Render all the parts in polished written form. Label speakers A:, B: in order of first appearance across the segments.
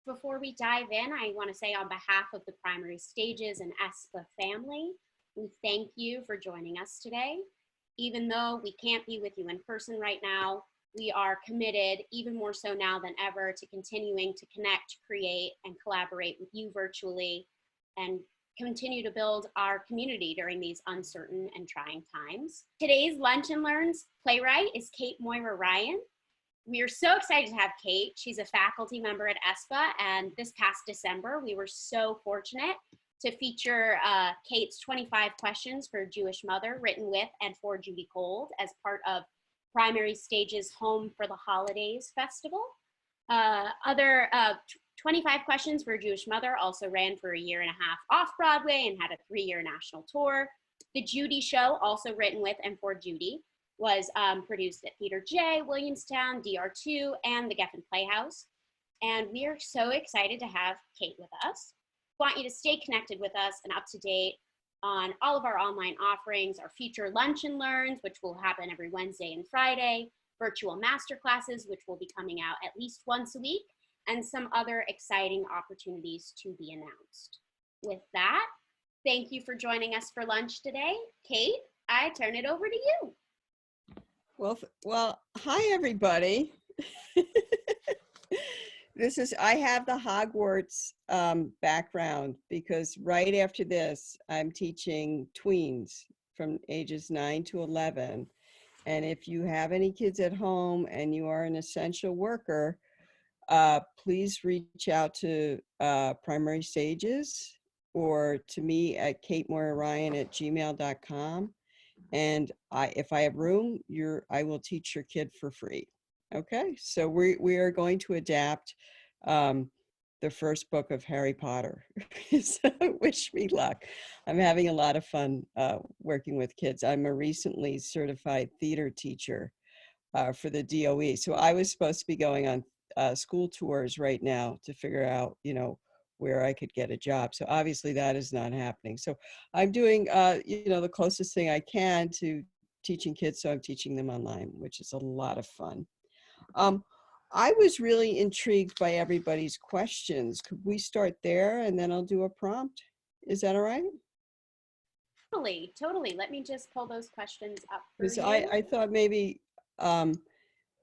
A: Before we dive in, I want to say on behalf of the Primary Stages and ESPA family, we thank you for joining us today. Even though we can't be with you in person right now, we are committed, even more so now than ever, to continuing to connect, create, and collaborate with you virtually and continue to build our community during these uncertain and trying times. Today's Lunch and Learn's playwright is Kate Moira Ryan. We are so excited to have Kate. She's a faculty member at ESPA, and this past December, we were so fortunate to feature Kate's 25 questions for a Jewish mother, written with and for Judy Gold, as part of Primary Stages Home for the Holidays Festival. 25 questions for a Jewish mother also ran for a year and a half off Broadway and had a 3-year national tour. The Judy Show, also written with and for Judy, was produced at Theater J, Williamstown, DR2, and the Geffen Playhouse. And we are so excited to have Kate with us. We want you to stay connected with us and up to date on all of our online offerings, our future Lunch and Learns, which will happen every Wednesday and Friday, virtual masterclasses, which will be coming out at least once a week, and some other exciting opportunities to be announced. With that, thank you for joining us for lunch today. Kate, I turn it over to you.
B: Well, hi everybody. I have the Hogwarts background because right after this, I'm teaching tweens from ages 9 to 11. And if you have any kids at home and you are an essential worker, please reach out to Primary Stages or to me at katemoiraryan@gmail.com. And if I have room, I will teach your kid for free. Okay, so we are going to adapt the first book of Harry Potter. So wish me luck. I'm having a lot of fun working with kids. I'm a recently certified theater teacher for the DOE. So I was supposed to be going on school tours right now to figure out, where I could get a job. So obviously that is not happening. So I'm doing, the closest thing I can to teaching kids. So I'm teaching them online, which is a lot of fun. I was really intrigued by everybody's questions. Could we start there and then I'll do a prompt? Is that all right?
A: Totally. Let me just pull those questions up for
B: Because
A: you.
B: I thought maybe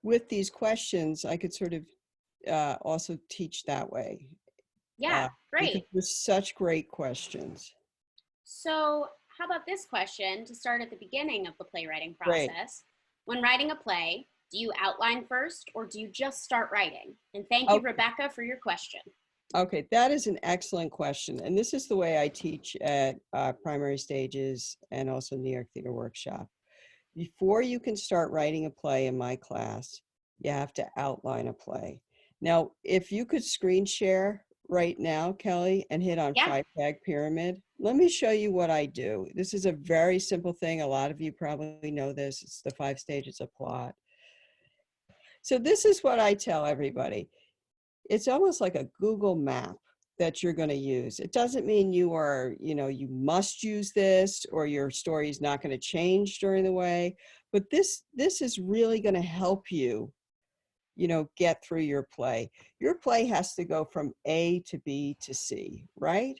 B: with these questions, I could sort of also teach that way.
A: Yeah, great.
B: They're such great questions.
A: So how about this question to start at the beginning of the playwriting process? Great. When writing a play, do you outline first or do you just start writing? And thank you, Rebecca, for your question.
B: Okay, that is an excellent question. And this is the way I teach at Primary Stages and also New York Theater Workshop. Before you can start writing a play in my class, you have to outline a play. Now, if you could screen share right now, Kelly, and hit on Freytag Pyramid, let me show you what I do. This is a very simple thing. A lot of you probably know this. It's the 5 stages of plot. So this is what I tell everybody. It's almost like a Google map that you're going to use. It doesn't mean you are, you must use this or your story is not going to change during the way, but this is really going to help you, get through your play. Your play has to go from A to B to C, right?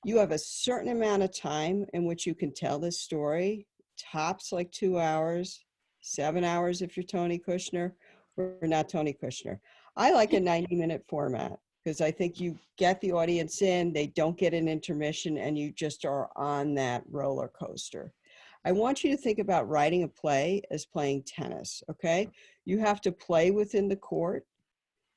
B: You have a certain amount of time in which you can tell this story, tops like 2 hours, 7 hours if you're Tony Kushner, or not Tony Kushner. I like a 90-minute format because I think you get the audience in, they don't get an intermission, and you just are on that roller coaster. I want you to think about writing a play as playing tennis, okay? You have to play within the court.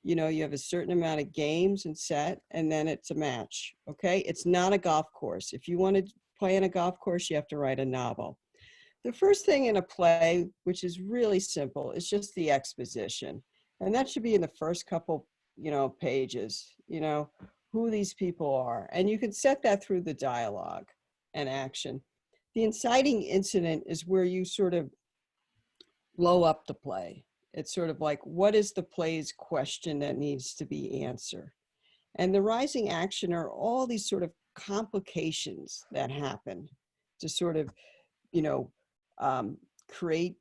B: You have a certain amount of games and set, and then it's a match, okay? It's not a golf course. If you want to play in a golf course, you have to write a novel. The first thing in a play, which is really simple, is just the exposition. And that should be in the first couple, pages, who these people are. And you can set that through the dialogue and action. The inciting incident is where you sort of blow up the play. It's sort of like, what is the play's question that needs to be answered? And the rising action are all these sort of complications that happen to sort of, create,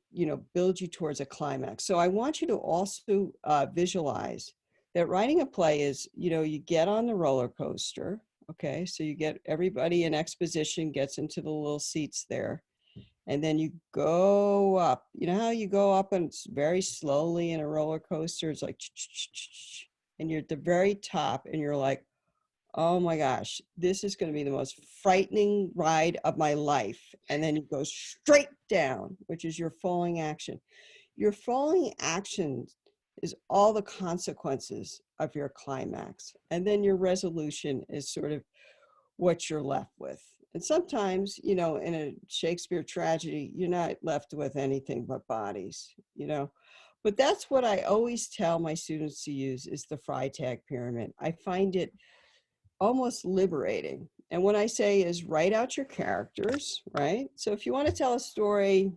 B: build you towards a climax. So I want you to also visualize that writing a play is, you get on the roller coaster. Okay, so you get everybody in exposition gets into the little seats there. And then you go up. You know how you go up and it's very slowly in a roller coaster? It's like, and you're at the very top and you're like, oh my gosh, this is going to be the most frightening ride of my life. And then you go straight down, which is your falling action. Your falling action is all the consequences of your climax. And then your resolution is sort of what you're left with. And sometimes, in a Shakespeare tragedy, you're not left with anything but bodies, But that's what I always tell my students to use is the Freytag Pyramid. I find it almost liberating. And what I say is write out your characters, right? So if you want to tell a story,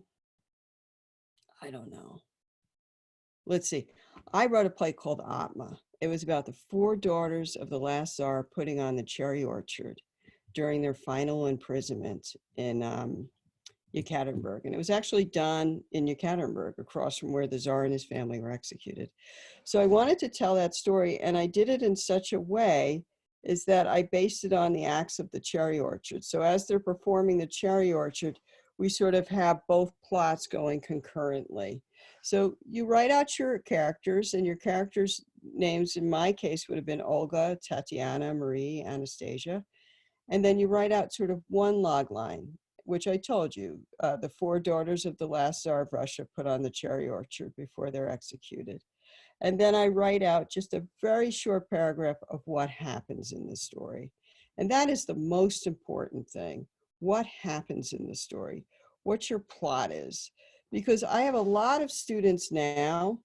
B: I don't know. Let's see. I wrote a play called Atma. It was about the 4 daughters of the last Tsar putting on the cherry orchard during their final imprisonment in Yekaterinburg. And it was actually done in Yekaterinburg, across from where the Tsar and his family were executed. So I wanted to tell that story, and I did it in such a way is that I based it on the acts of the cherry orchard. So as they're performing the cherry orchard, we sort of have both plots going concurrently. So you write out your characters, and your characters' names in my case would have been Olga, Tatiana, Marie, Anastasia. And then you write out sort of one log line, which I told you, the 4 daughters of the last Tsar of Russia put on the cherry orchard before they're executed. And then I write out just a very short paragraph of what happens in the story. And that is the most important thing. What happens in the story? What your plot is. Because I have a lot of students now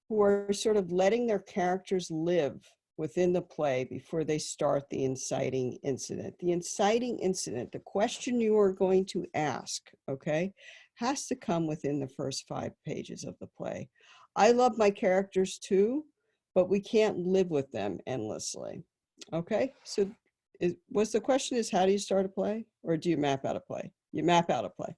B: who are sort of letting their characters live within the play before they start the inciting incident. The inciting incident, the question you are going to ask, okay, has to come within the first 5 pages of the play. I love my characters too, but we can't live with them endlessly. Okay, so the question is, how do you start a play, or do you map out a play? You map out a play.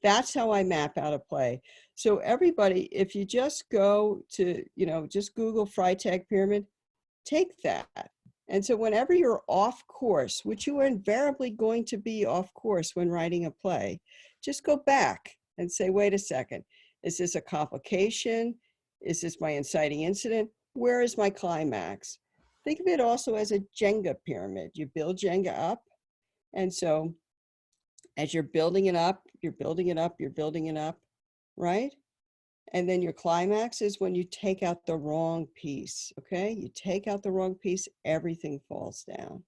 B: That's how I map out a play. So everybody, if you just go to, just Google Freytag Pyramid, take that. And so whenever you're off course, which you are invariably going to be off course when writing a play, just go back and say, wait a second, is this a complication? Is this my inciting incident? Where is my climax? Think of it also as a Jenga pyramid. You build Jenga up. And so as you're building it up, you're building it up, you're building it up, right? And then your climax is when you take out the wrong piece, okay? You take out the wrong piece, everything falls down.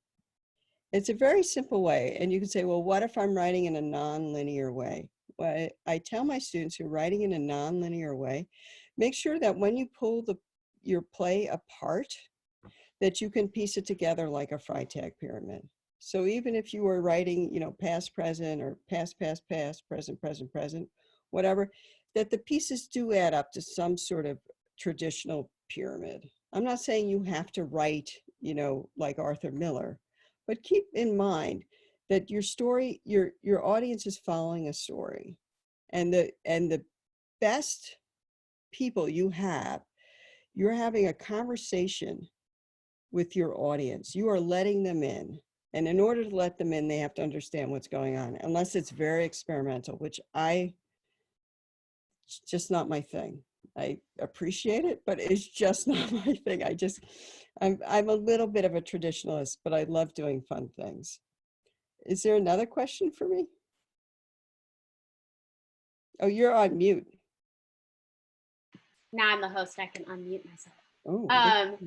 B: It's a very simple way. And you can say, well, what if I'm writing in a nonlinear way? Well, I tell my students who are writing in a nonlinear way, make sure that when you pull your play apart, that you can piece it together like a Freytag pyramid. So even if you were writing, past, present, or past, past, past, present, present, present, whatever, that the pieces do add up to some sort of traditional pyramid. I'm not saying you have to write, like Arthur Miller, but keep in mind that your story, your audience is following a story, and the best people you're having a conversation with your audience. You are letting them in. And in order to let them in, they have to understand what's going on, unless it's very experimental, which it's just not my thing. I appreciate it, but it's just not my thing. I'm a little bit of a traditionalist, but I love doing fun things. Is there another question for me? Oh, you're on mute.
A: Now I'm the host, I can unmute myself.
B: Oh,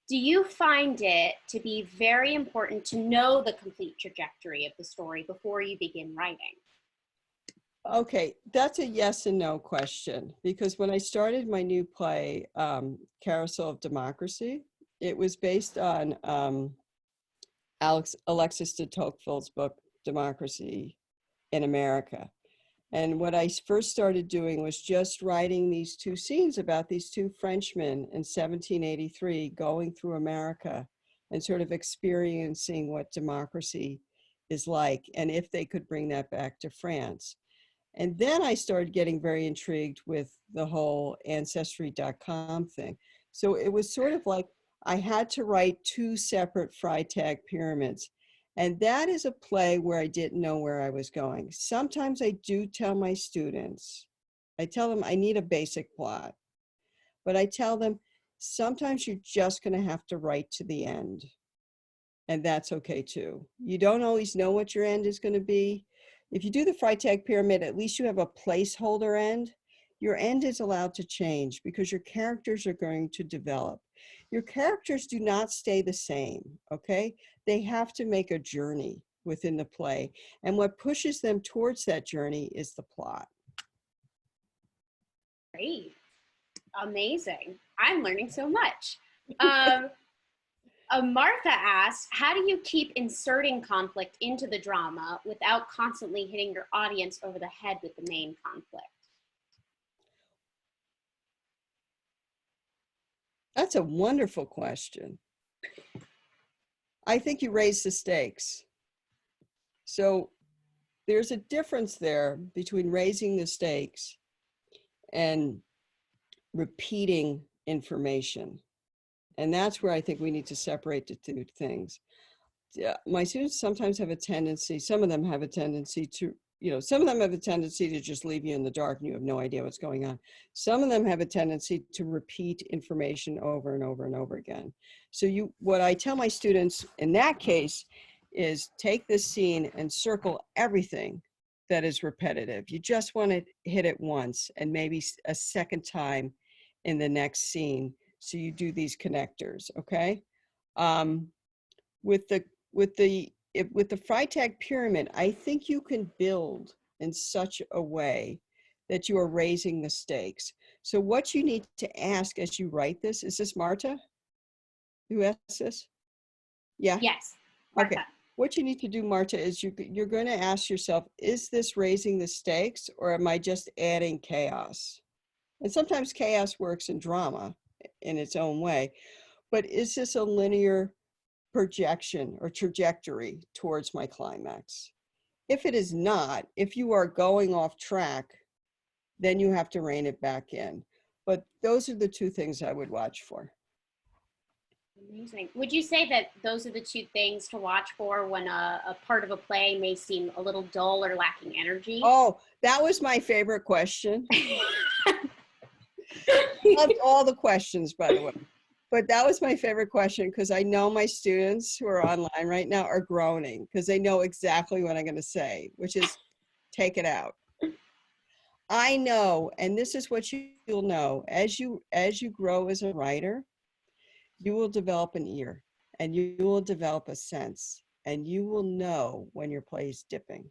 A: do you find it to be very important to know the complete trajectory of the story before you begin writing?
B: Okay, that's a yes and no question, because when I started my new play, Carousel of Democracy, it was based on Alexis de Tocqueville's book, Democracy in America. And what I first started doing was just writing these 2 scenes about these 2 Frenchmen in 1783 going through America and sort of experiencing what democracy is like, and if they could bring that back to France. And then I started getting very intrigued with the whole Ancestry.com thing. So it was sort of like I had to write 2 separate Freytag pyramids. And that is a play where I didn't know where I was going. Sometimes I do tell my students, I tell them I need a basic plot, but I tell them sometimes you're just going to have to write to the end. And that's okay too. You don't always know what your end is going to be. If you do the Freytag pyramid, at least you have a placeholder end. Your end is allowed to change because your characters are going to develop. Your characters do not stay the same, okay? They have to make a journey within the play. And what pushes them towards that journey is the plot.
A: Great. Amazing. I'm learning so much. Martha asked, how do you keep inserting conflict into the drama without constantly hitting your audience over the head with the main conflict?
B: That's a wonderful question. I think you raise the stakes. So there's a difference there between raising the stakes and repeating information. And that's where I think we need to separate the two things. My students sometimes have a tendency, some of them have a tendency to, some of them have a tendency to just leave you in the dark and you have no idea what's going on. Some of them have a tendency to repeat information over and over and over again. So what I tell my students in that case is take this scene and circle everything that is repetitive. You just want to hit it once and maybe a second time in the next scene. So you do these connectors, okay? With the Freytag pyramid, I think you can build in such a way that you are raising the stakes. So what you need to ask as you write this, is this Marta who asked this? Yeah?
A: Yes, Martha.
B: Okay. What you need to do, Marta, is you're going to ask yourself, is this raising the stakes or am I just adding chaos? And sometimes chaos works in drama in its own way, but is this a linear projection or trajectory towards my climax? If it is not, if you are going off track, then you have to rein it back in. But those are the two things I would watch for.
A: Amazing. Would you say that those are the two things to watch for when a part of a play may seem a little dull or lacking energy?
B: Oh, that was my favorite question. Loved all the questions, by the way. But that was my favorite question because I know my students who are online right now are groaning because they know exactly what I'm going to say, which is take it out. I know, and this is what you'll know, as you grow as a writer, you will develop an ear and you will develop a sense and you will know when your play is dipping.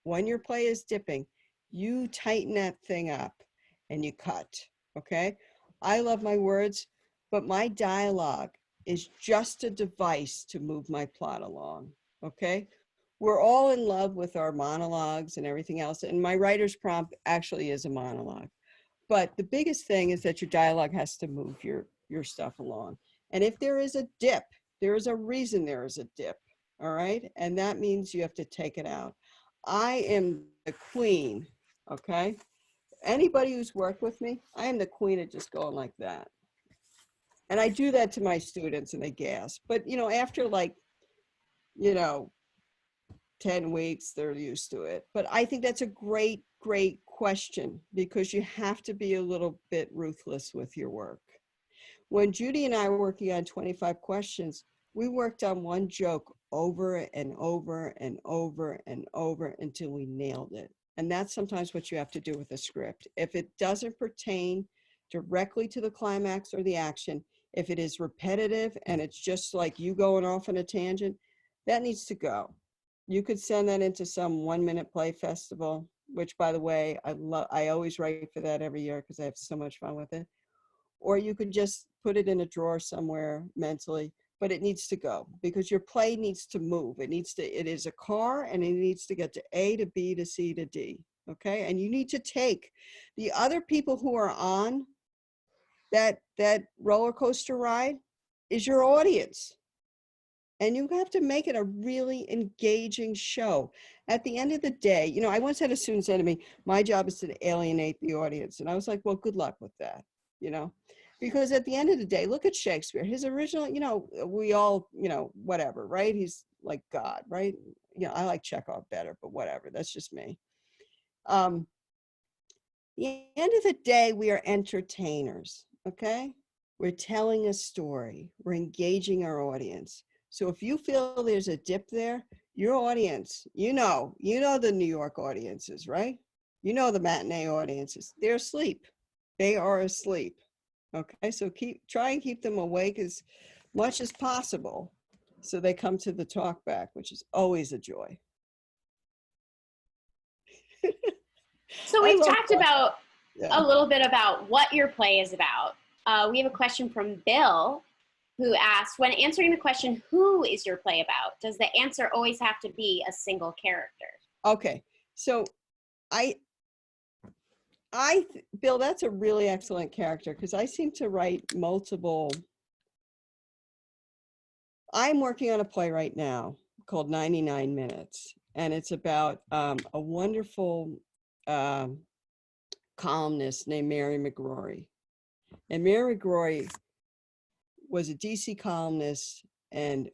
B: When your play is dipping, you tighten that thing up and you cut, okay? I love my words, but my dialogue is just a device to move my plot along, okay? We're all in love with our monologues and everything else, and my writer's prompt actually is a monologue. But the biggest thing is that your dialogue has to move your stuff along. And if there is a dip, there is a reason there is a dip, all right? And that means you have to take it out. I am the queen, okay? Anybody who's worked with me, I am the queen of just going like that. And I do that to my students and they gasp. But, after 10 weeks, they're used to it. But I think that's a great, great question because you have to be a little bit ruthless with your work. When Judy and I were working on 25 questions, we worked on one joke over and over and over and over until we nailed it. And that's sometimes what you have to do with a script. If it doesn't pertain directly to the climax or the action, if it is repetitive and it's just like you going off on a tangent, that needs to go. You could send that into some 1-minute play festival, which, by the way, I always write for that every year because I have so much fun with it. Or you could just put it in a drawer somewhere mentally, but it needs to go because your play needs to move. It is a car and it needs to get to A to B to C to D, okay? And you need to take the other people who are on that roller coaster ride is your audience. And you have to make it a really engaging show. At the end of the day, I once had a student say to me, my job is to alienate the audience. And I was like, well, good luck with that, Because at the end of the day, look at Shakespeare. His original, you know, we all, you know, whatever, right? He's like God, right? You know, I like Chekhov better, but whatever. That's just me. The end of the day, we are entertainers, okay? We're telling a story. We're engaging our audience. So if you feel there's a dip there, your audience, you know the New York audiences, right? You know the matinee audiences. They're asleep. They are asleep. Okay, so try and keep them awake as much as possible so they come to the talk back, which is always a joy.
A: So we've talked about a little bit about what your play is about. We have a question from Bill who asked, when answering the question, who is your play about? Does the answer always have to be a single character?
B: Okay, so Bill, that's a really excellent character because I seem to write multiple. I'm working on a play right now called 99 Minutes, and it's about a wonderful columnist named Mary McGrory. And Mary McGrory was a DC columnist and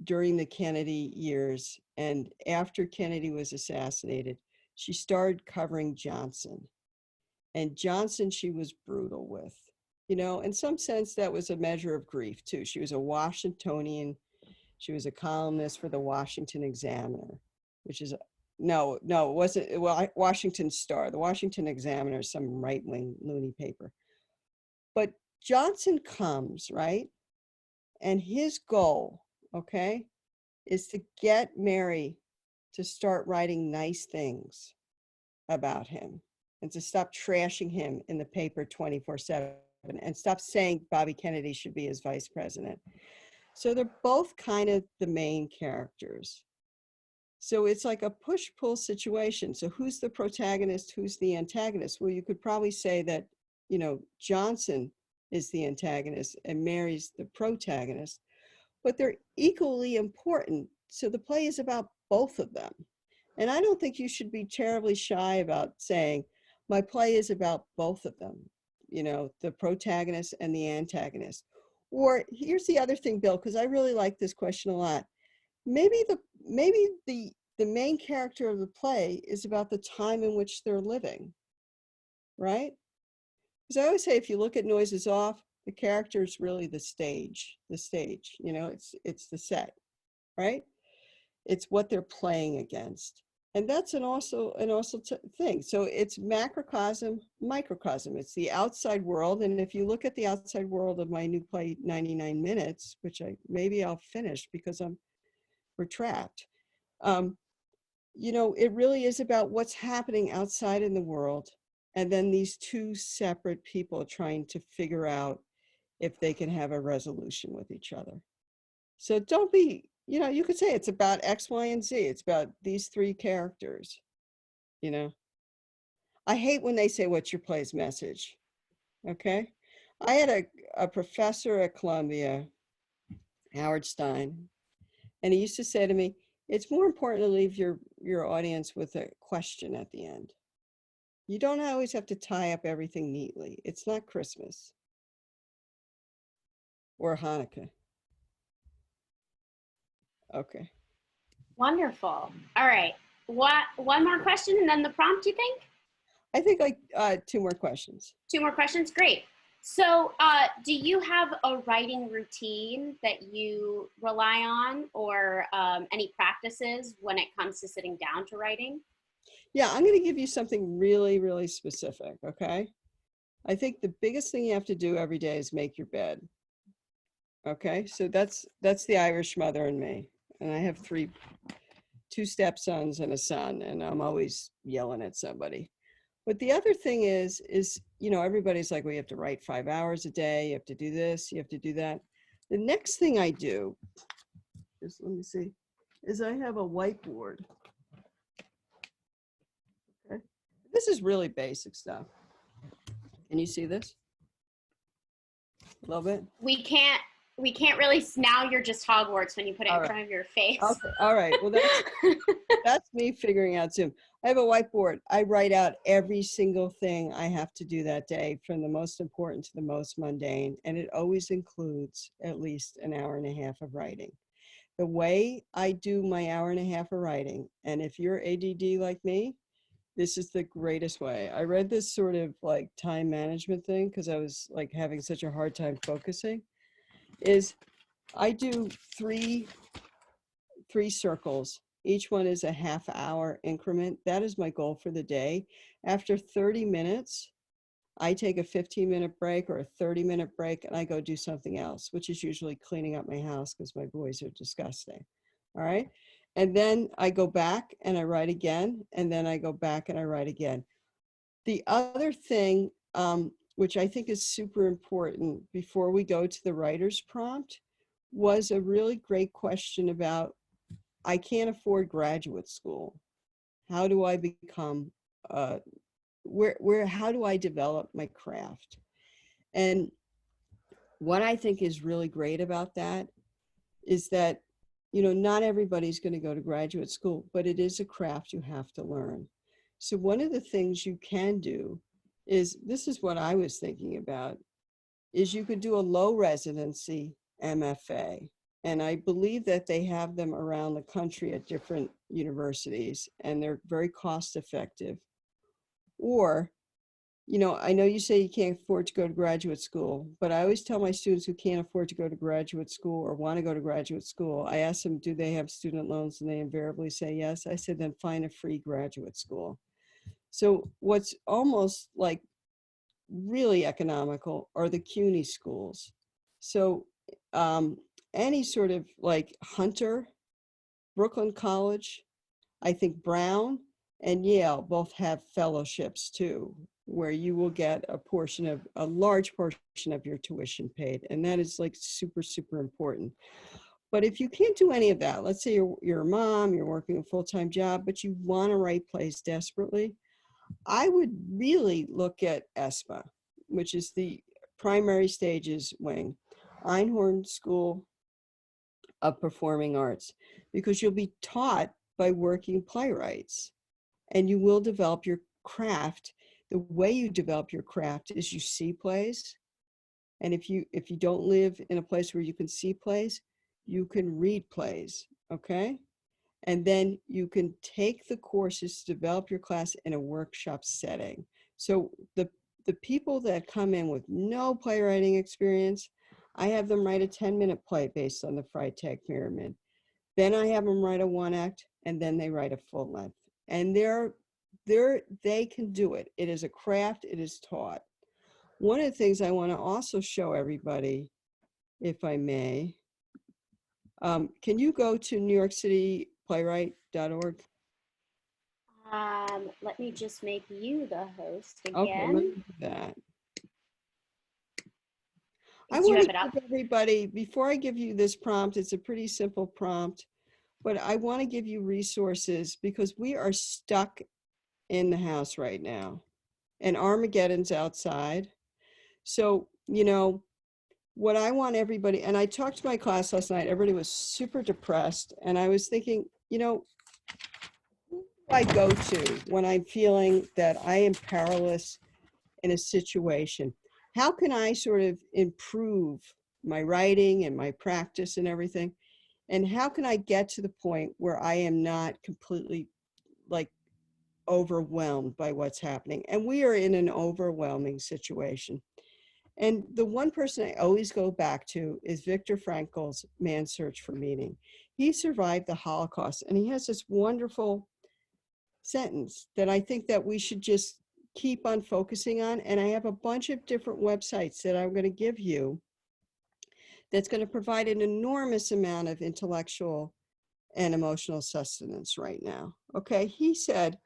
B: during the Kennedy years, and after Kennedy was assassinated, she started covering Johnson. And Johnson, she was brutal with, you know, in some sense that was a measure of grief too. She was a Washingtonian. She was a columnist for the Washington Examiner, which is, no, it wasn't, well, Washington Star. The Washington Examiner is some right-wing loony paper. But Johnson comes, right? And his goal, okay, is to get Mary to start writing nice things about him and to stop trashing him in the paper 24/7 and stop saying Bobby Kennedy should be his vice president. So they're both kind of the main characters. So it's like a push-pull situation. So who's the protagonist? Who's the antagonist? Well, you could probably say that, you know, Johnson is the antagonist and Mary's the protagonist, but they're equally important. So the play is about both of them. And I don't think you should be terribly shy about saying, my play is about both of them, you know, the protagonist and the antagonist. Or here's the other thing, Bill, because I really like this question a lot. Maybe the main character of the play is about the time in which they're living, right? Because I always say, if you look at Noises Off, the character is really the stage, you know, it's the set, right? It's what they're playing against. And that's an also thing. So it's macrocosm, microcosm. It's the outside world. And if you look at the outside world of my new play, 99 Minutes, which maybe I'll finish because we're trapped. You know, it really is about what's happening outside in the world. And then these two separate people trying to figure out if they can have a resolution with each other. So don't be, you know, you could say it's about X, Y, and Z. It's about these three characters, you know. I hate when they say, what's your play's message? Okay. I had a professor at Columbia, Howard Stein, and he used to say to me, it's more important to leave your audience with a question at the end. You don't always have to tie up everything neatly. It's not Christmas or Hanukkah. Okay.
A: Wonderful. All right. One more question and then the prompt, you think?
B: I think like 2 more questions.
A: 2 more questions? Great. So do you have a writing routine that you rely on or any practices when it comes to sitting down to writing?
B: Yeah, I'm going to give you something really, really specific, okay? I think the biggest thing you have to do every day is make your bed. Okay, so that's the Irish mother in me. And I have 2 stepsons and a son, and I'm always yelling at somebody. But the other thing is, you know, everybody's like, well, you have to write 5 hours a day. You have to do this, you have to do that. The next thing I do is, let me see, is I have a whiteboard. Okay, this is really basic stuff. Can you see this? A little bit?
A: We can't really, now you're just Hogwarts when you put it in front of your face.
B: Okay. All right. Well, that's me figuring out Zoom. I have a whiteboard. I write out every single thing I have to do that day, from the most important to the most mundane, and it always includes at least an hour and a half of writing. The way I do my hour and a half of writing, and if you're ADD like me, this is the greatest way. I read this sort of like time management thing because I was like having such a hard time focusing, is I do three circles. Each one is a half-hour increment. That is my goal for the day. After 30 minutes, I take a 15-minute break or a 30-minute break, and I go do something else, which is usually cleaning up my house because my boys are disgusting. All right. And then I go back and I write again, and then I go back and I write again. The other thing, which I think is super important before we go to the writer's prompt, was a really great question about, I can't afford graduate school. How do I become, how do I develop my craft? And what I think is really great about that is that, you know, not everybody's going to go to graduate school, but it is a craft you have to learn. So one of the things you can do is, this is what I was thinking about, is you could do a low residency MFA. And I believe that they have them around the country at different universities, and they're very cost effective. Or, you know, I know you say you can't afford to go to graduate school, but I always tell my students who can't afford to go to graduate school or want to go to graduate school, I ask them, do they have student loans? And they invariably say yes. I said, then find a free graduate school. So what's almost like really economical are the CUNY schools. So any sort of like Hunter, Brooklyn College, I think Brown and Yale both have fellowships too, where you will get a large portion of your tuition paid. And that is like super, super important. But if you can't do any of that, let's say you're a mom, you're working a full-time job, but you want to write plays desperately, I would really look at ESPA, which is the primary stages wing, Einhorn School of Performing Arts, because you'll be taught by working playwrights, and you will develop your craft. The way you develop your craft is you see plays, and if you don't live in a place where you can see plays, you can read plays, okay? And then you can take the courses to develop your class in a workshop setting. So the people that come in with no playwriting experience, I have them write a 10-minute play based on the Freytag Pyramid. Then I have them write a 1-act, and then they write a full length. And they can do it. It is a craft, it is taught. One of the things I want to also show everybody, if I may, can you go to NewYorkCityPlaywright.org?
A: Let me just make you the host again.
B: Okay, let me do that. I
A: Do you
B: want
A: have
B: to
A: it up?
B: give everybody, before I give you this prompt, it's a pretty simple prompt, but I want to give you resources because we are stuck in the house right now and Armageddon's outside. So, you know, what I want everybody, and I talked to my class last night, everybody was super depressed, and I was thinking, you know, who do I go to when I'm feeling that I am powerless in a situation? How can I sort of improve my writing and my practice and everything? And how can I get to the point where I am not completely like overwhelmed by what's happening? And we are in an overwhelming situation. And the one person I always go back to is Viktor Frankl's Man's Search for Meaning. He survived the Holocaust, and he has this wonderful sentence that I think that we should just keep on focusing on. And I have a bunch of different websites that I'm going to give you that's going to provide an enormous amount of intellectual and emotional sustenance right now. Okay, he said,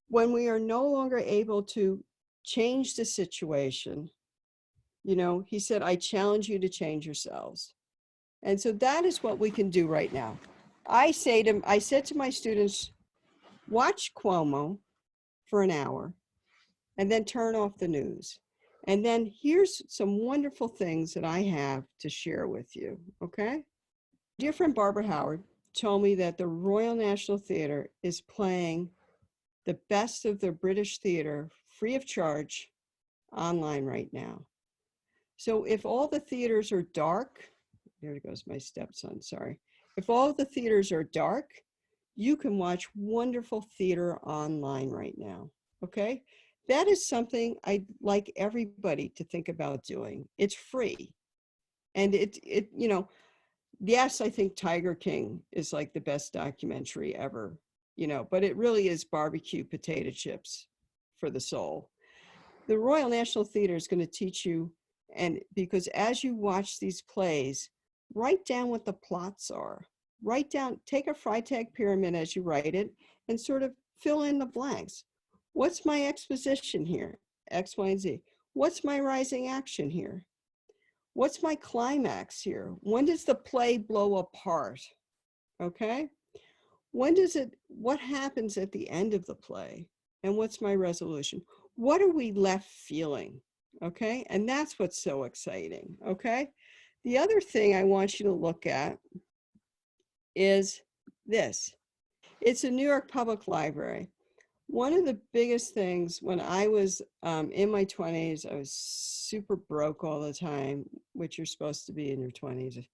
B: when we are no longer able to change the situation, you know, he said, I challenge you to change yourselves. And so that is what we can do right now. I said to my students, watch Cuomo for an hour and then turn off the news. And then here's some wonderful things that I have to share with you, okay? Dear friend Barbara Howard told me that the Royal National Theatre is playing the best of the British theater free of charge online right now. So if all the theaters are dark, there goes my stepson, sorry. If all the theaters are dark, you can watch wonderful theater online right now, okay? That is something I'd like everybody to think about doing. It's free. And you know, yes, I think Tiger King is like the best documentary ever, you know, but it really is barbecue potato chips for the soul. The Royal National Theatre is going to teach you, and because as you watch these plays, write down what the plots are. Write down, take a Freytag Pyramid as you write it and sort of fill in the blanks. What's my exposition here? X, Y, and Z. What's my rising action here? What's my climax here? When does the play blow apart? Okay? What happens at the end of the play? And what's my resolution? What are we left feeling? Okay? And that's what's so exciting. Okay? The other thing I want you to look at is this. It's a New York Public Library. One of the biggest things when I was in my 20s, I was super broke all the time, which you're supposed to be in your 20s,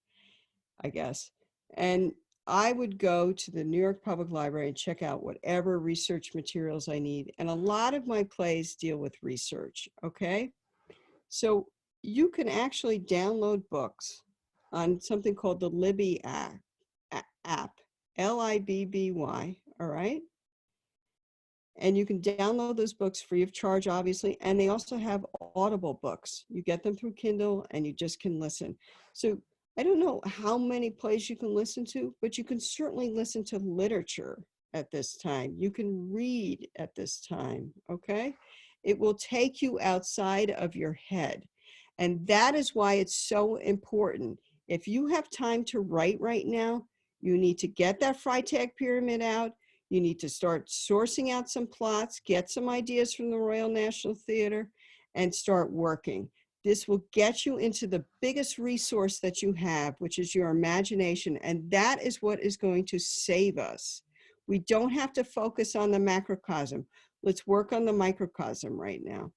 B: I guess. And I would go to the New York Public Library and check out whatever research materials I need. And a lot of my plays deal with research, okay? So you can actually download books on something called the Libby app, Libby, all right? And you can download those books free of charge, obviously. And they also have Audible books. You get them through Kindle and you just can listen. So I don't know how many plays you can listen to, but you can certainly listen to literature at this time. You can read at this time, okay? It will take you outside of your head. And that is why it's so important. If you have time to write right now, you need to get that Freytag Pyramid out. You need to start sourcing out some plots, get some ideas from the Royal National Theatre, and start working. This will get you into the biggest resource that you have, which is your imagination, and that is what is going to save us. We don't have to focus on the macrocosm. Let's work on the microcosm right now.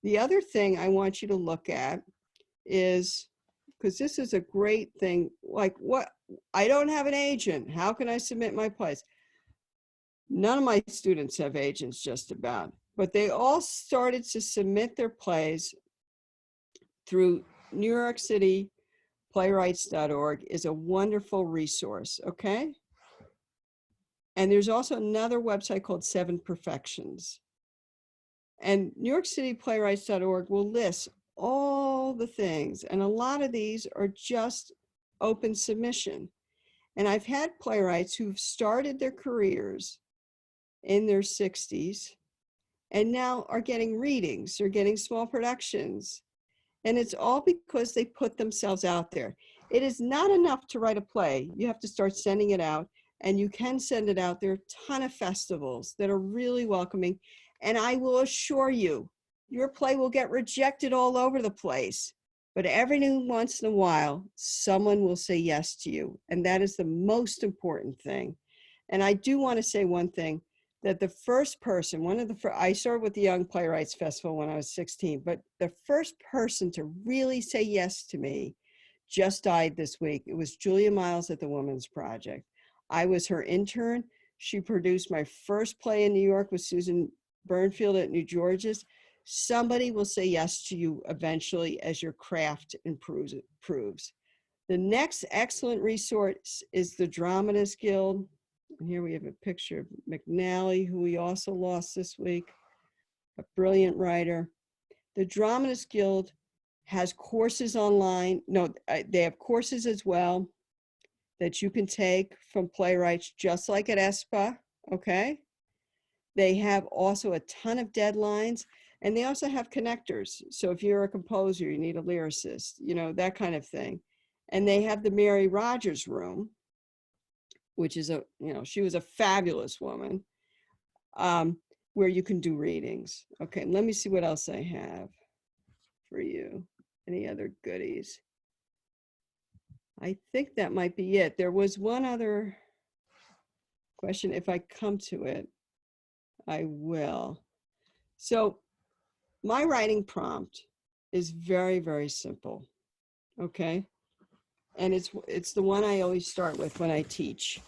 B: The other thing I want you to look at is, because this is a great thing, like what, I don't have an agent. How can I submit my plays? None of my students have agents just about, but they all started to submit their plays through New York City Playwrights.org is a wonderful resource, okay? And there's also another website called 7 Perfections. And New York City Playwrights.org will list all the things, and a lot of these are just open submission. And I've had playwrights who've started their careers in their 60s and now are getting readings or getting small productions. And it's all because they put themselves out there. It is not enough to write a play. You have to start sending it out, and you can send it out. There are a ton of festivals that are really welcoming. And I will assure you, your play will get rejected all over the place. But every once in a while, someone will say yes to you. And that is the most important thing. And I do want to say one thing, that the first person, I started with the Young Playwrights Festival when I was 16, but the first person to really say yes to me just died this week. It was Julia Miles at the Women's Project. I was her intern. She produced my first play in New York with Susan Burnfield at New George's. Somebody will say yes to you eventually as your craft improves. The next excellent resource is the Dramatists Guild. And here we have a picture of McNally, who we also lost this week, a brilliant writer. The Dramatists Guild has courses online. No, they have courses as well that you can take from playwrights, just like at ESPA, okay? They have also a ton of deadlines, and they also have connectors. So if you're a composer, you need a lyricist, you know, that kind of thing. And they have the Mary Rogers Room, which is she was a fabulous woman, where you can do readings. Okay, let me see what else I have for you. Any other goodies? I think that might be it. There was one other question, if I come to it. I will. So my writing prompt is very, very simple. Okay. And it's the one I always start with when I teach.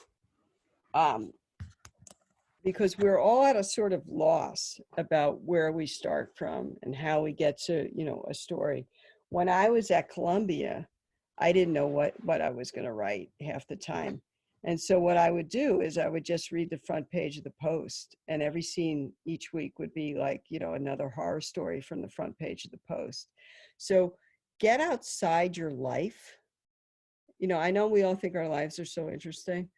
B: Because we're all at a sort of loss about where we start from and how we get to, a story. When I was at Columbia, I didn't know what I was going to write half the time. And so what I would do is I would just read the front page of the Post, and every scene each week would be like, another horror story from the front page of the Post. So get outside your life. I know we all think our lives are so interesting.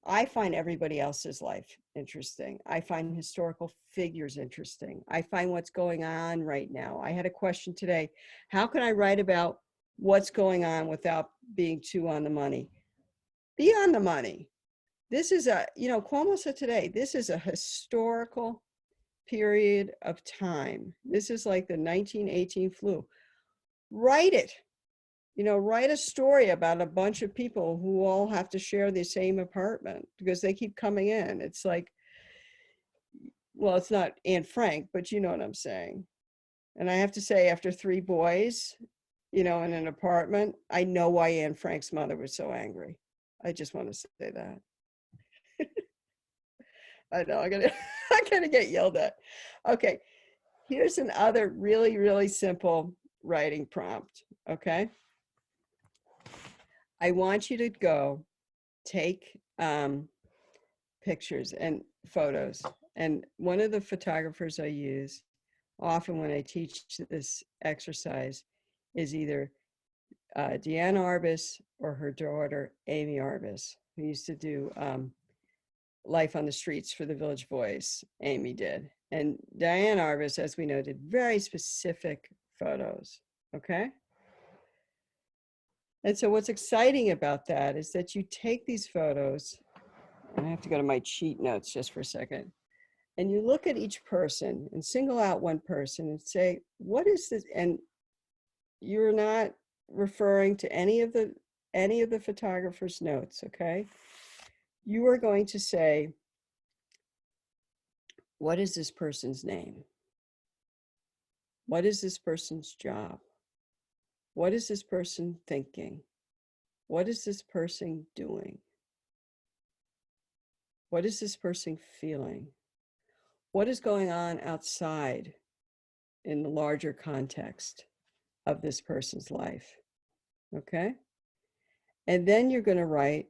B: I find everybody else's life interesting. I find historical figures interesting. I find what's going on right now. I had a question today. How can I write about what's going on without being too on the money? Be on the money. This is Cuomo said today, this is a historical period of time. This is like the 1918 flu. Write it. Write a story about a bunch of people who all have to share the same apartment because they keep coming in. It's like, well, it's not Anne Frank, but you know what I'm saying. And I have to say, after 3 boys, in an apartment, I know why Anne Frank's mother was so angry. I just want to say that. I know, I'm gonna get yelled at. Okay, here's another really, really simple writing prompt, okay? I want you to go take pictures and photos. And one of the photographers I use often when I teach this exercise is either Deanne Arbus or her daughter, Amy Arbus, who used to do Life on the Streets for the Village Voice. Amy did. And Diane Arbus, as we know, did very specific photos, okay? And so what's exciting about that is that you take these photos, and I have to go to my cheat notes just for a second, and you look at each person and single out one person and say, what is this? And you're not referring to any of the photographer's notes, okay? You are going to say, what is this person's name? What is this person's job? What is this person thinking? What is this person doing? What is this person feeling? What is going on outside in the larger context of this person's life? Okay? And then you're going to write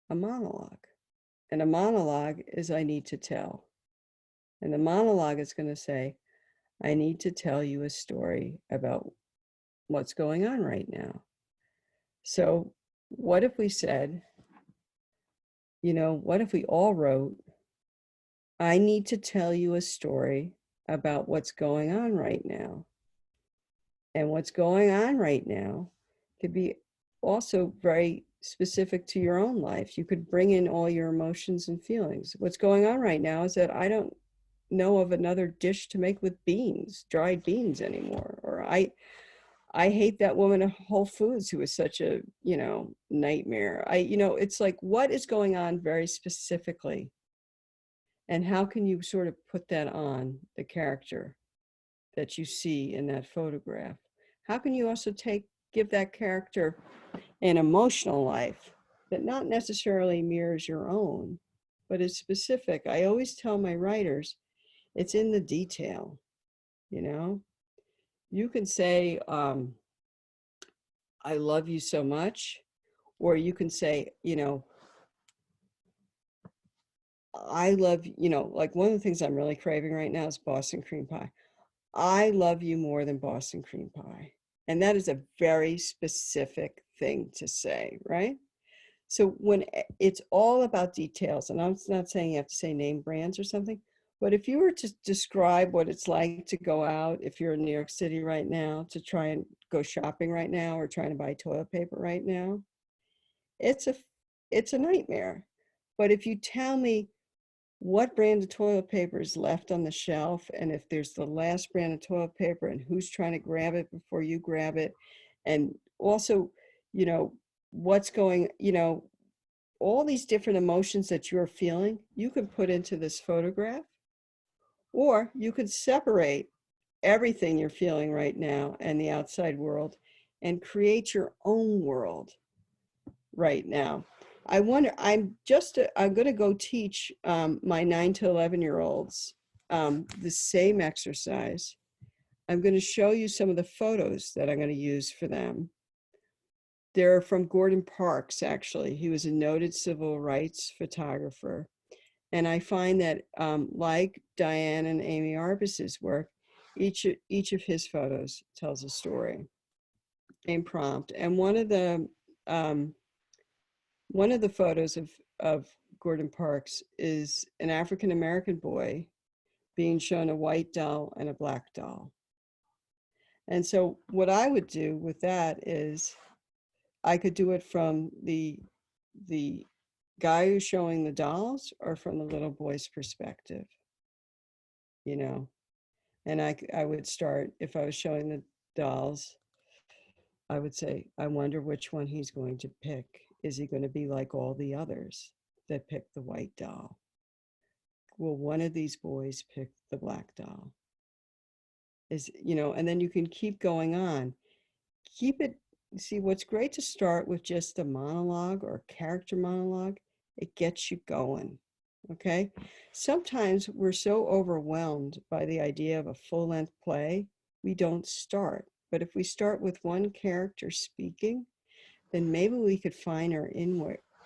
B: a monologue. And a monologue is I need to tell. And the monologue is going to say, I need to tell you a story about what's going on right now. So what if we said, what if we all wrote, I need to tell you a story about what's going on right now. And what's going on right now could be also very specific to your own life. You could bring in all your emotions and feelings. What's going on right now is that I don't know of another dish to make with beans, dried beans anymore. Or I hate that woman at Whole Foods who was such a, nightmare. It's like, what is going on very specifically? And how can you sort of put that on the character that you see in that photograph? How can you also give that character an emotional life that not necessarily mirrors your own, but is specific? I always tell my writers, it's in the detail, You can say, I love you so much, or you can say, I love, like one of the things I'm really craving right now is Boston cream pie. I love you more than Boston cream pie. And that is a very specific thing to say, right? So when it's all about details, and I'm not saying you have to say name brands or something, but if you were to describe what it's like to go out, if you're in New York City right now, to try and go shopping right now or trying to buy toilet paper right now, it's a nightmare. But if you tell me what brand of toilet paper is left on the shelf, and if there's the last brand of toilet paper and who's trying to grab it before you grab it, and also, what's going, all these different emotions that you're feeling, you can put into this photograph. Or you could separate everything you're feeling right now and the outside world and create your own world right now. I wonder, I'm going to go teach my 9 to 11-year-olds the same exercise. I'm going to show you some of the photos that I'm going to use for them. They're from Gordon Parks, actually. He was a noted civil rights photographer. And I find that like Diane and Amy Arbus's work, each of his photos tells a story. Same prompt. And one of the photos of Gordon Parks is an African-American boy being shown a white doll and a black doll. And so what I would do with that is I could do it from the guy who's showing the dolls or from the little boy's perspective, you know. And I would start, if I was showing the dolls, I would say, I wonder which one he's going to pick. Is he going to be like all the others that picked the white doll? Will one of these boys pick the black doll? And then you can keep going on. Keep it, see, what's great to start with just a monologue or character monologue, it gets you going, okay? Sometimes we're so overwhelmed by the idea of a full-length play, we don't start. But if we start with one character speaking, then maybe we could find our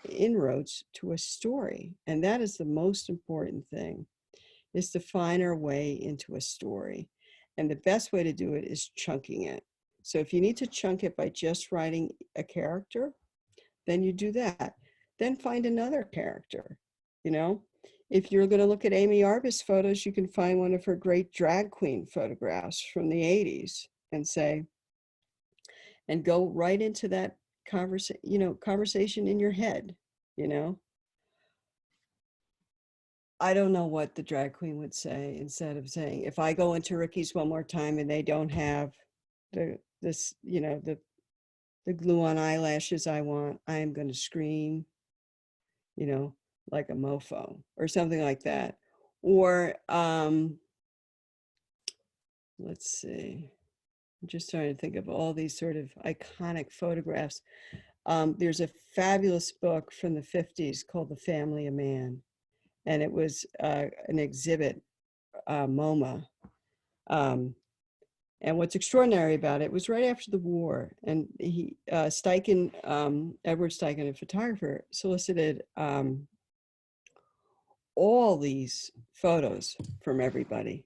B: inroads to a story. And that is the most important thing, is to find our way into a story. And the best way to do it is chunking it. So if you need to chunk it by just writing a character, then you do that. Then find another character, you know? If you're going to look at Amy Arbus photos, you can find one of her great drag queen photographs from the 80s and say, and go right into that conversation in your head, you know? I don't know what the drag queen would say instead of saying, if I go into Ricky's one more time and they don't have the glue-on eyelashes I want, I am going to scream, like a mofo or something like that. Or let's see, I'm just trying to think of all these sort of iconic photographs. There's a fabulous book from the 50s called The Family of Man, and it was an exhibit, MoMA. And what's extraordinary about it was right after the war, and Edward Steichen, a photographer, solicited all these photos from everybody.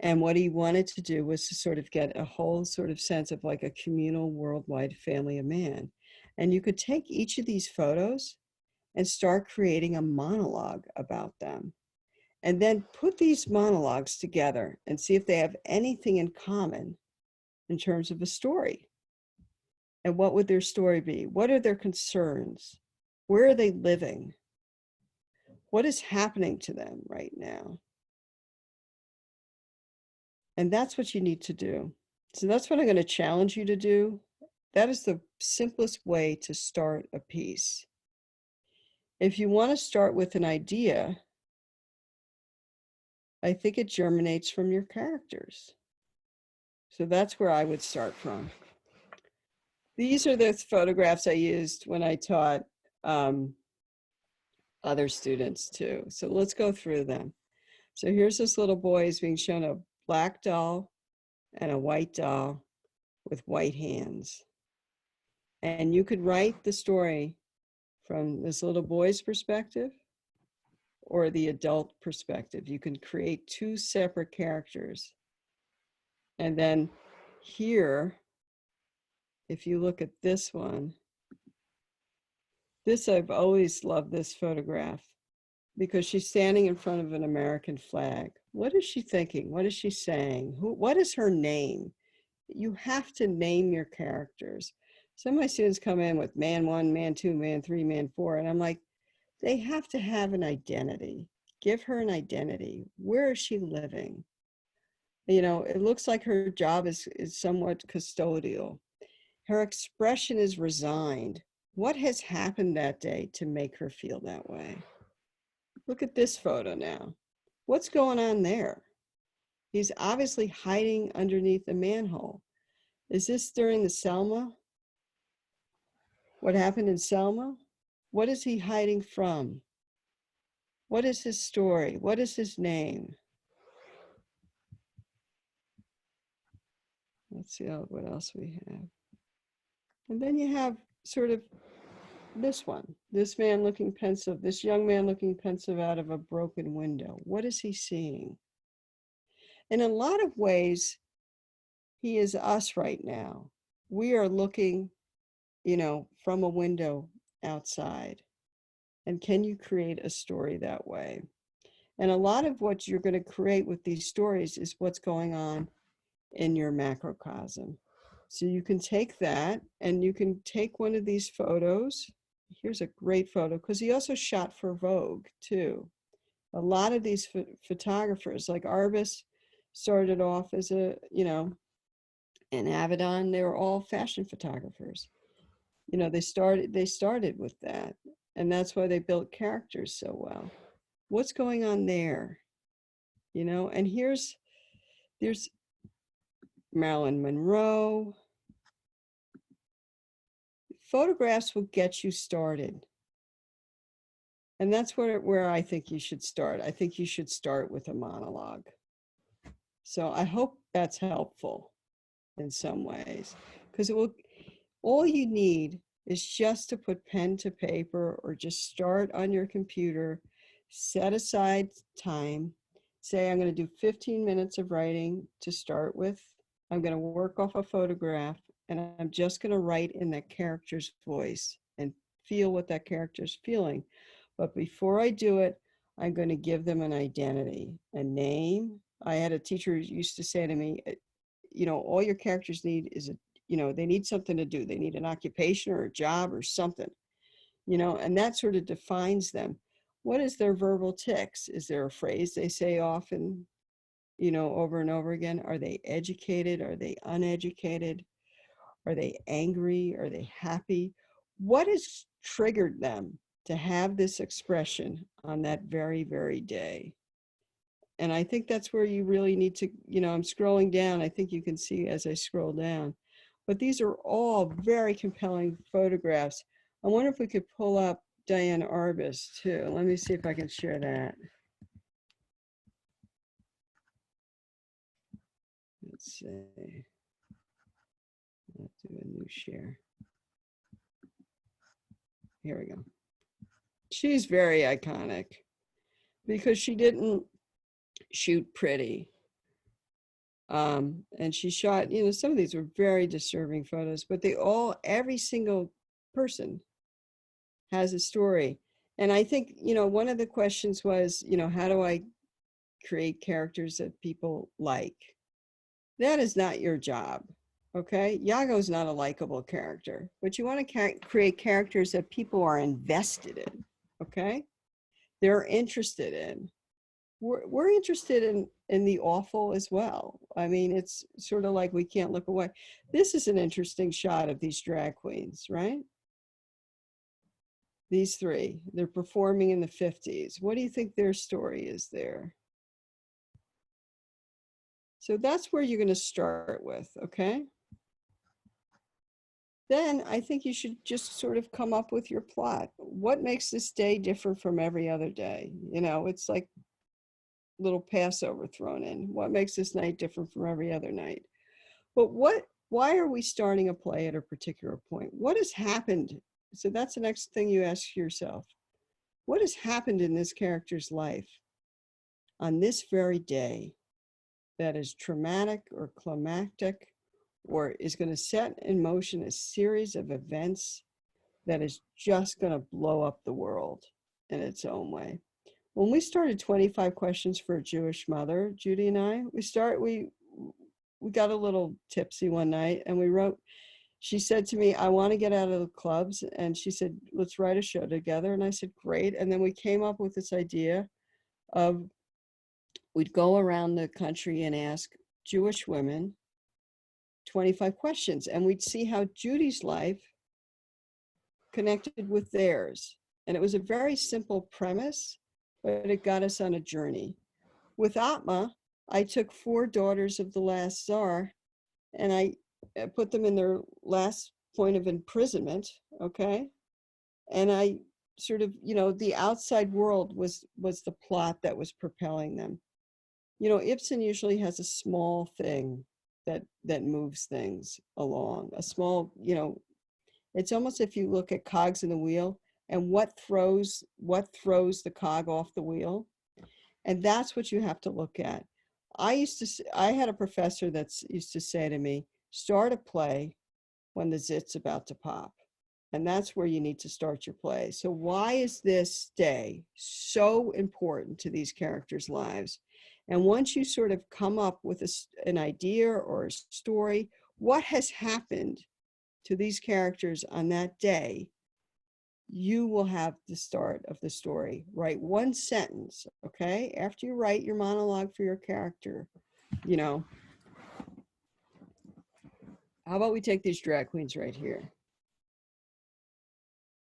B: And what he wanted to do was to sort of get a whole sort of sense of like a communal worldwide family of man. And you could take each of these photos and start creating a monologue about them. And then put these monologues together and see if they have anything in common in terms of a story. And what would their story be? What are their concerns? Where are they living? What is happening to them right now? And that's what you need to do. So that's what I'm going to challenge you to do. That is the simplest way to start a piece. If you want to start with an idea, I think it germinates from your characters. So that's where I would start from. These are the photographs I used when I taught other students too. So let's go through them. So here's this little boy who's being shown a black doll and a white doll with white hands. And you could write the story from this little boy's perspective or the adult perspective. You can create two separate characters. And then here, if you look at this one, I've always loved this photograph because she's standing in front of an American flag. What is she thinking? What is she saying? What is her name? You have to name your characters. Some of my students come in with man 1, man 2, man 3, man 4, and I'm like, they have to have an identity. Give her an identity. Where is she living? It looks like her job is somewhat custodial. Her expression is resigned. What has happened that day to make her feel that way? Look at this photo now. What's going on there? He's obviously hiding underneath a manhole. Is this during the Selma? What happened in Selma? What is he hiding from? What is his story? What is his name? Let's see what else we have. And then you have sort of this one, this man looking pensive, this young man looking pensive out of a broken window. What is he seeing? In a lot of ways, he is us right now. We are looking, you know, from a window outside. And can you create a story that way? And a lot of what you're going to create with these stories is what's going on in your macrocosm. So you can take that and you can take one of these photos. Here's a great photo because he also shot for Vogue too. A lot of these photographers like Arbus started off as a, you know, and Avedon, they were all fashion photographers. You know, they started with that. And that's why they built characters so well. What's going on there? You know, and there's Marilyn Monroe. Photographs will get you started. And that's where I think you should start. I think you should start with a monologue. So I hope that's helpful in some ways, because all you need is just to put pen to paper or just start on your computer, set aside time, say, I'm going to do 15 minutes of writing to start with. I'm going to work off a photograph, and I'm just going to write in that character's voice and feel what that character's feeling. But before I do it, I'm going to give them an identity, a name. I had a teacher who used to say to me, you know, all your characters need is you know, they need something to do. They need an occupation or a job or something, you know, and that sort of defines them. What is their verbal tics? Is there a phrase they say often, you know, over and over again? Are they educated? Are they uneducated? Are they angry? Are they happy? What has triggered them to have this expression on that very, very day? And I think that's where you really need to, you know, I'm scrolling down. I think you can see as I scroll down. But these are all very compelling photographs. I wonder if we could pull up Diane Arbus too. Let me see if I can share that. Let's see. Let's do a new share. Here we go. She's very iconic because she didn't shoot pretty. And she shot, you know, some of these were very disturbing photos, but every single person has a story. And I think, you know, one of the questions was, you know, how do I create characters that people like? That is not your job, okay? Iago's not a likable character, but you want to create characters that people are invested in, okay? They're interested in. We're interested in the awful as well. I mean, it's sort of like we can't look away. This is an interesting shot of these drag queens, right? These three, they're performing in the 50s. What do you think their story is there? So that's where you're going to start with, okay? Then I think you should just sort of come up with your plot. What makes this day different from every other day? You know, it's like little Passover thrown in. What makes this night different from every other night? But why are we starting a play at a particular point? What has happened? So that's the next thing you ask yourself. What has happened in this character's life on this very day that is traumatic or climactic, or is going to set in motion a series of events that is just going to blow up the world in its own way? When we started 25 Questions for a Jewish Mother, Judy and I, we got a little tipsy one night and we wrote, she said to me, I want to get out of the clubs. And she said, let's write a show together. And I said, great. And then we came up with this idea of, we'd go around the country and ask Jewish women 25 questions. And we'd see how Judy's life connected with theirs. And it was a very simple premise, but it got us on a journey. with Atma, I took 4 daughters of the last Tsar and I put them in their last point of imprisonment, okay? And I sort of, you know, the outside world was the plot that was propelling them. You know, Ibsen usually has a small thing that moves things along, a small, you know, it's almost if you look at cogs in the wheel and what throws the cog off the wheel. And that's what you have to look at. I had a professor that used to say to me, start a play when the zit's about to pop. And that's where you need to start your play. So why is this day so important to these characters' lives? And once you sort of come up with an idea or a story, what has happened to these characters on that day, you will have the start of the story. Write 1 sentence, okay? After you write your monologue for your character, you know, how about we take these drag queens right here?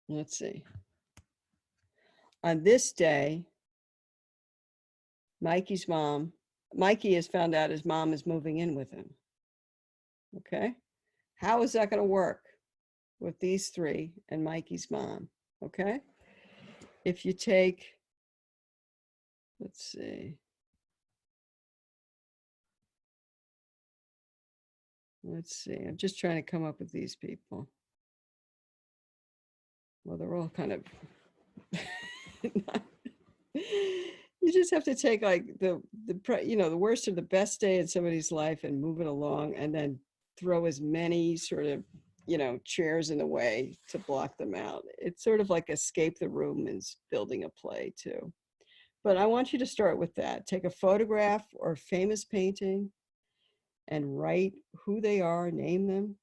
B: Let's see. On this day, Mikey has found out his mom is moving in with him. Okay? How is that going to work with these 3 and Mikey's mom? Okay? If you take, let's see. I'm just trying to come up with these people. Well, they're all kind of, you just have to take like the worst or the best day in somebody's life and move it along, and then throw as many sort of, you know, chairs in the way to block them out. It's sort of like escape the room and building a play too. But I want you to start with that. Take a photograph or a famous painting and write who they are, name them,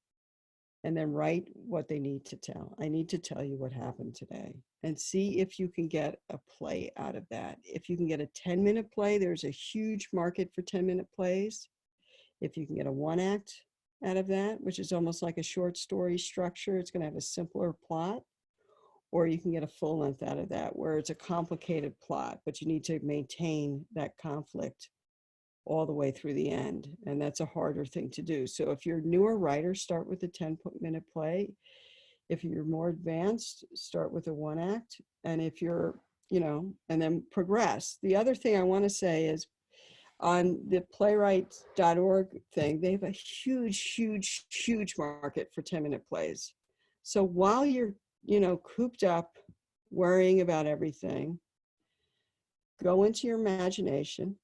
B: and then write what they need to tell. I need to tell you what happened today, and see if you can get a play out of that. If you can get a 10-minute play, there's a huge market for 10-minute plays. If you can get a 1-act out of that, which is almost like a short story structure, it's going to have a simpler plot. Or you can get a full length out of that where it's a complicated plot, but you need to maintain that conflict all the way through the end. And that's a harder thing to do. So if you're a newer writer, start with a 10-minute play. If you're more advanced, start with a 1-act. And if you're, you know, and then progress. The other thing I want to say is on the playwright.org thing, they have a huge market for 10-minute plays. So while you're, you know, cooped up, worrying about everything, go into your imagination,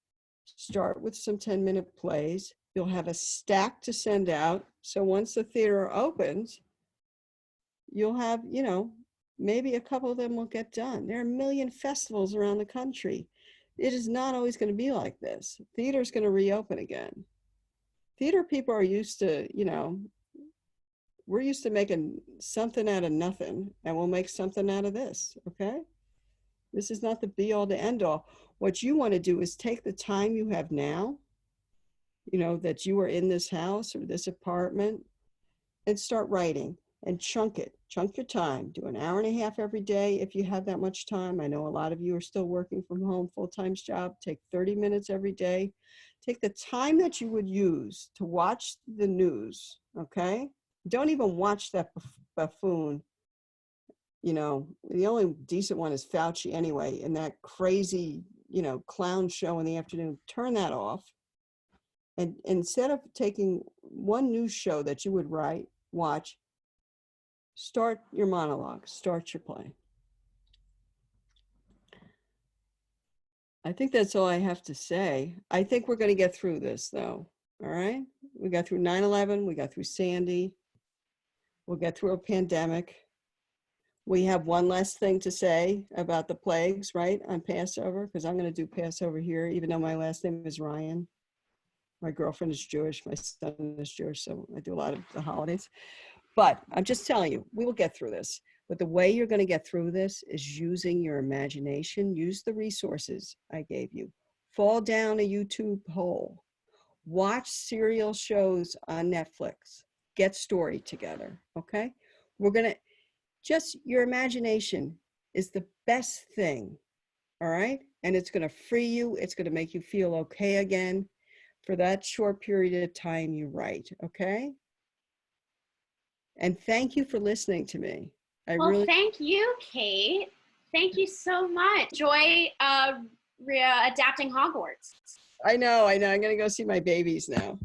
B: start with some 10-minute plays. You'll have a stack to send out. So once the theater opens, you'll have, you know, maybe a couple of them will get done. There are a million festivals around the country. It is not always going to be like this. Theater's going to reopen again. Theater people are used to, you know, we're used to making something out of nothing, and we'll make something out of this, okay? This is not the be all to end all. What you want to do is take the time you have now, you know, that you are in this house or this apartment, and start writing and chunk it. Chunk your time. Do an hour and a half every day if you have that much time. I know a lot of you are still working from home, full-time job. Take 30 minutes every day. Take the time that you would use to watch the news, okay? Don't even watch that buffoon. You know, the only decent one is Fauci anyway, and that crazy, you know, clown show in the afternoon. Turn that off. And instead of taking one news show that you would watch, start your monologue, start your play. I think that's all I have to say. I think we're going to get through this, though. All right? We got through 9/11. We got through Sandy. We'll get through a pandemic. We have one last thing to say about the plagues, right, on Passover, because I'm going to do Passover here, even though my last name is Ryan. My girlfriend is Jewish. My son is Jewish, so I do a lot of the holidays. But I'm just telling you, we will get through this. But the way you're going to get through this is using your imagination. Use the resources I gave you. Fall down a YouTube hole. Watch serial shows on Netflix. Get story together, okay? We're going to, just your imagination is the best thing, all right? and it's going to free you. It's going to make you feel okay again for that short period of time you write, okay? And thank you for listening to me.
A: Well, thank you, Kate. Thank you so much. Enjoy adapting Hogwarts.
B: I know. I'm going to go see my babies now.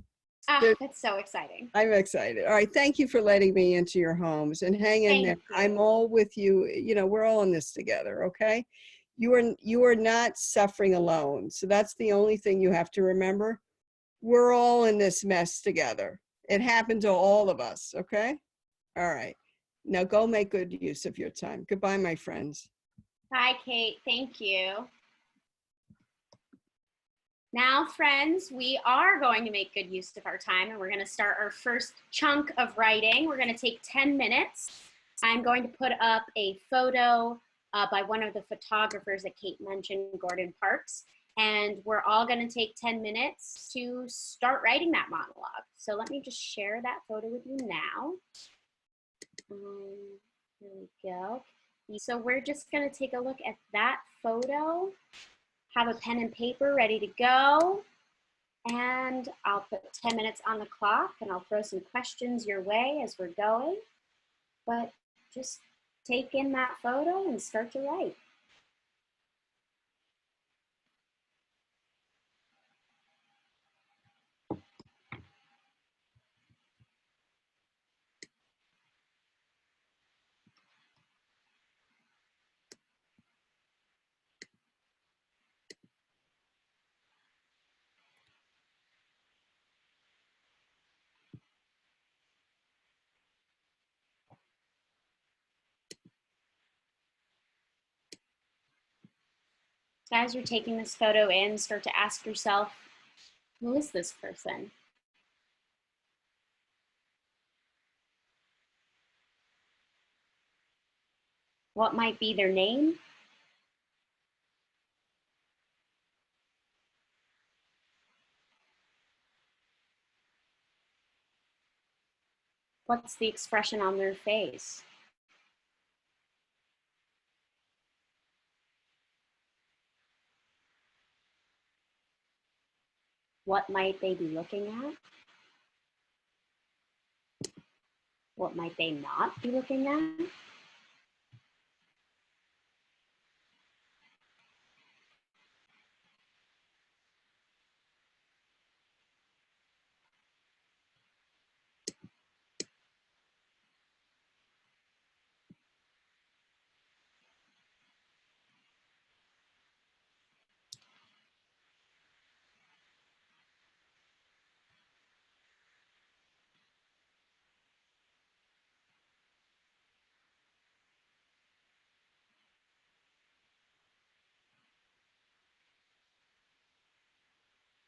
A: That's so exciting.
B: I'm excited. All right. Thank you for letting me into your homes, and hang in there. I'm all with you. You know, we're all in this together. Okay. You are not suffering alone. So that's the only thing you have to remember. We're all in this mess together. It happened to all of us. Okay. All right. Now go make good use of your time. Goodbye, my friends.
A: Bye, Kate. Thank you. Now, friends, we are going to make good use of our time, and we're going to start our first chunk of writing. We're going to take 10 minutes. I'm going to put up a photo by one of the photographers that Kate mentioned, Gordon Parks, and we're all going to take 10 minutes to start writing that monologue. So let me just share that photo with you now. Here we go. So we're just going to take a look at that photo. Have a pen and paper ready to go. And I'll put 10 minutes on the clock, and I'll throw some questions your way as we're going. But just take in that photo and start to write. So as you're taking this photo in, start to ask yourself, who is this person? What might be their name? What's the expression on their face? What might they be looking at? What might they not be looking at?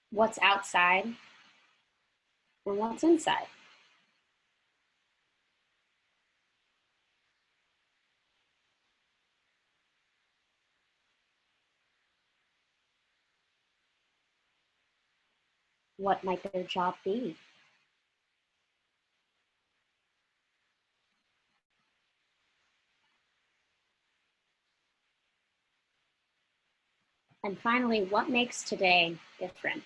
A: What's outside and what's inside? What might their job be? And finally, what makes today different?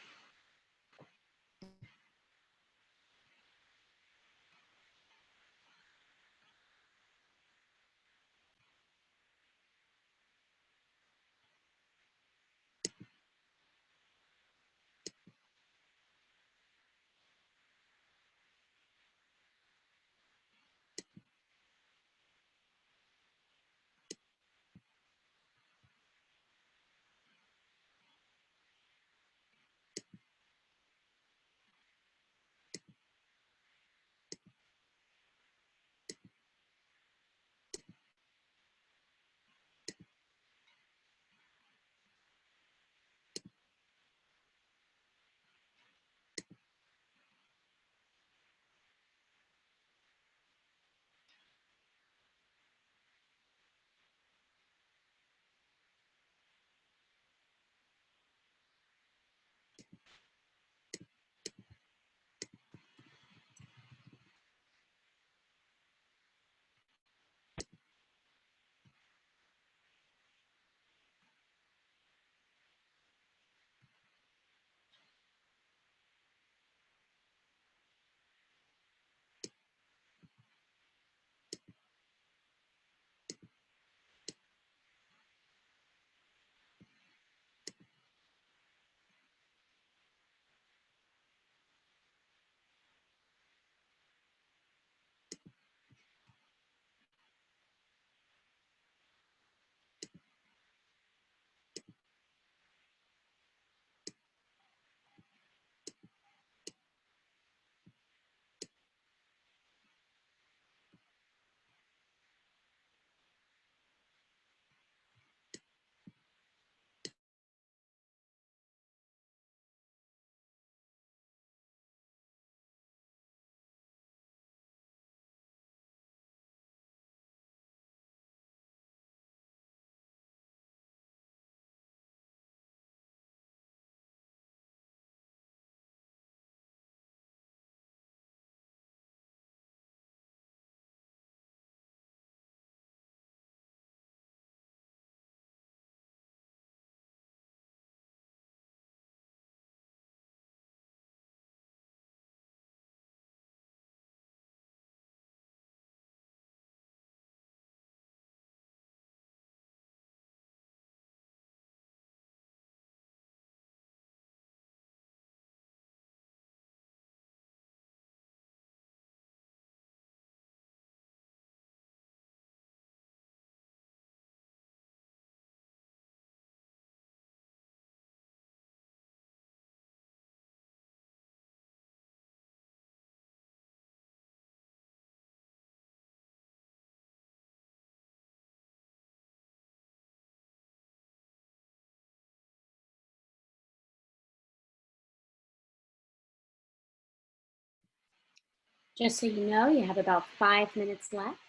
A: Just so you know, you have about 5 minutes left.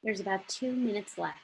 A: There's about 2 minutes left.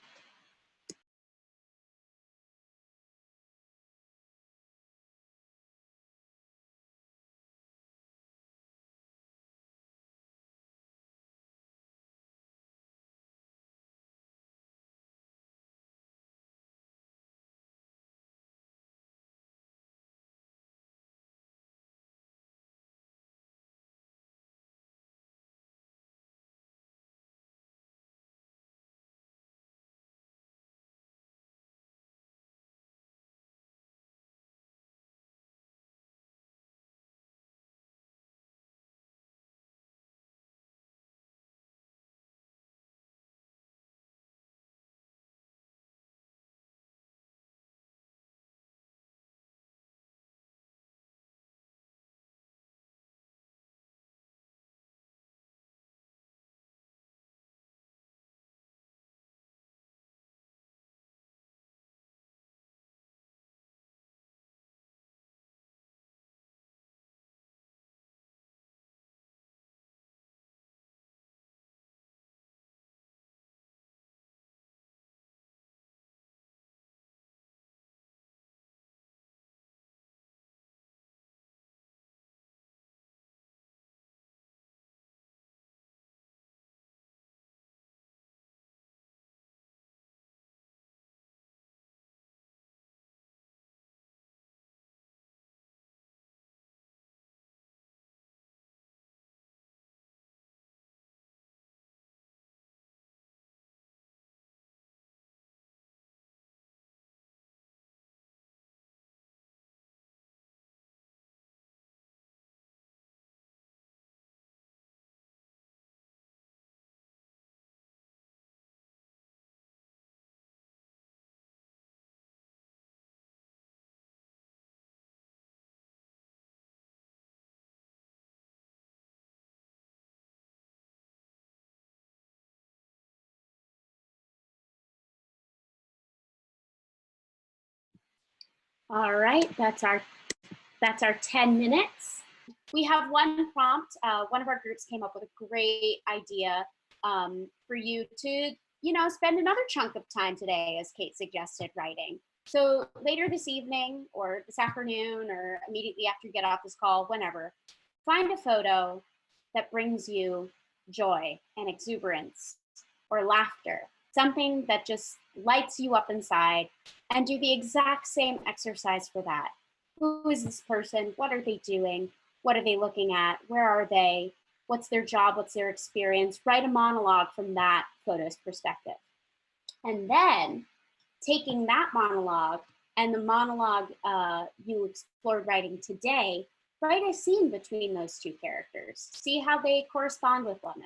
A: All right, that's our 10 minutes. We have one prompt. One of our groups came up with a great idea for you to you know, spend another chunk of time today, as Kate suggested, writing. So later this evening or this afternoon or immediately after you get off this call, whenever, find a photo that brings you joy and exuberance or laughter, something that just lights you up inside, and do the exact same exercise for that. Who is this person? What are they doing? What are they looking at? Where are they? What's their job? What's their experience? Write a monologue from that photo's perspective. And then taking that monologue and the monologue you explored writing today, write a scene between those two characters. See how they correspond with one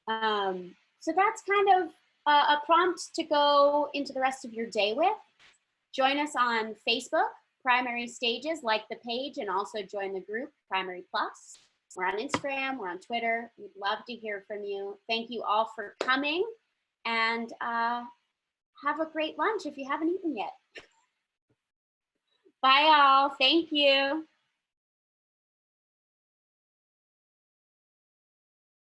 A: another. So that's kind of a prompt to go into the rest of your day with. Join us on Facebook, Primary Stages, like the page, and also join the group, Primary Plus. We're on Instagram, we're on Twitter. We'd love to hear from you. Thank you all for coming, and have a great lunch if you haven't eaten yet. Bye all, thank you.